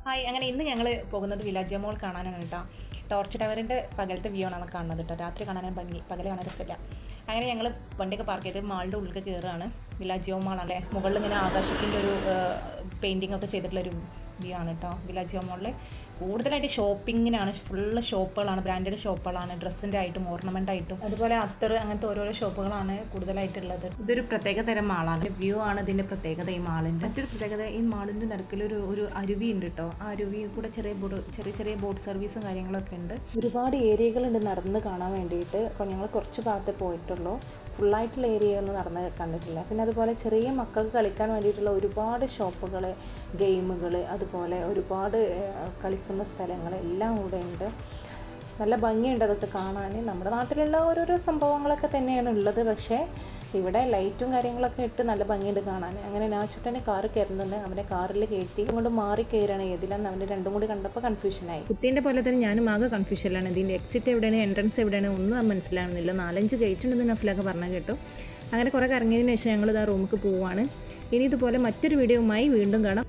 Hi, അങ്ങനെ ഇന്ന് ഞങ്ങൾ പോകുന്നത് വില്ലാജിയോ മോൾ കാണാനാണ് കേട്ടോ. ടോർച്ച് ടവറിൻ്റെ പകലത്തെ വ്യൂ ആണ് കാണുന്നത് കേട്ടോ. രാത്രി കാണാൻ ഭംഗി, പകൽ കാണാൻ രസമില്ല. അങ്ങനെ ഞങ്ങൾ വണ്ടിയൊക്കെ പാർക്ക് ചെയ്ത് മാളിൻ്റെ ഉള്ളിൽ കയറുകയാണ്. വില്ലാജിയോ മാളാണ്. മുകളിൽ ഇങ്ങനെ ആകാശത്തിൻ്റെ ഒരു പെയിൻറ്റിംഗ് ഒക്കെ ചെയ്തിട്ടുള്ളൊരു വ്യൂ ആണ് കേട്ടോ വില്ലാജിയോ മോളിൽ. കൂടുതലായിട്ട് ഷോപ്പിങ്ങിനാണ്, ഫുള്ള് ഷോപ്പുകളാണ്, ബ്രാൻഡഡ് ഷോപ്പുകളാണ്, ഡ്രസ്സിൻ്റെ ആയിട്ടും ഓർണമെൻ്റ് ആയിട്ടും അതുപോലെ അത്തർ, അങ്ങനത്തെ ഓരോരോ ഷോപ്പുകളാണ് കൂടുതലായിട്ടുള്ളത്. ഇതൊരു പ്രത്യേക തരം മാളാണ്. വ്യൂ ആണ് ഇതിൻ്റെ പ്രത്യേകത. ഈ മാളിൻ്റെ മറ്റൊരു പ്രത്യേകത, ഈ മാളിൻ്റെ നടുക്കിലൊരു അരുവി ഉണ്ട് കേട്ടോ. ആ അരുവി കൂടെ ചെറിയ ബോട്ട് സർവീസും കാര്യങ്ങളൊക്കെ ഉണ്ട്. ഒരുപാട് ഏരിയകളുണ്ട് നടന്ന് കാണാൻ വേണ്ടിയിട്ട്. അപ്പോൾ ഞങ്ങൾ കുറച്ച് ഭാഗത്ത് പോയിട്ടുള്ളൂ, ഫുള്ളായിട്ടുള്ള ഏരിയ ഒന്നും നടന്ന് കണ്ടിട്ടില്ല. പിന്നെ അതുപോലെ ചെറിയ മക്കൾക്ക് കളിക്കാൻ വേണ്ടിയിട്ടുള്ള ഒരുപാട് ഷോപ്പുകൾ, ഗെയിമുകൾ, അതുപോലെ ഒരുപാട് കളിക്കുന്ന സ്ഥലങ്ങൾ എല്ലാം കൂടെ ഉണ്ട്. നല്ല ഭംഗിയുണ്ട് അതൊക്കെ കാണാൻ. നമ്മുടെ നാട്ടിലുള്ള ഓരോരോ സംഭവങ്ങളൊക്കെ തന്നെയാണ് ഉള്ളത്, പക്ഷേ ഇവിടെ ലൈറ്റും കാര്യങ്ങളൊക്കെ ഇട്ട് നല്ല ഭംഗിയുണ്ട് കാണാൻ. അങ്ങനെ നാച്ചുട്ടനെ കാറ് കയറുന്നുണ്ട്. അവനെ കാറിൽ കയറ്റി അങ്ങോട്ട് മാറി കയറാണ് ഏതിലെന്ന് അവൻ്റെ രണ്ടും കൂടി കണ്ടപ്പോൾ കൺഫ്യൂഷനായി. കുട്ടീൻ്റെ പോലെ തന്നെ ഞാനും ആകെ കൺഫ്യൂഷനിലാണ്. ഇതിൻ്റെ എക്സിറ്റ് എവിടെയാണ്, എൻട്രൻസ് എവിടെയാണ് ഒന്നും മനസ്സിലാവുന്നില്ല. 4-5 ഗേറ്റ് ഉണ്ടെന്ന് നഫിലൊക്കെ പറഞ്ഞു കേട്ടു. അങ്ങനെ കുറേ കറങ്ങിയതിന് ശേഷം ഞങ്ങൾ ഇതാ റൂമിലേക്ക് പോവുകയാണ്. ഇനി ഇതുപോലെ മറ്റൊരു വീഡിയോയുമായി വീണ്ടും കാണാം.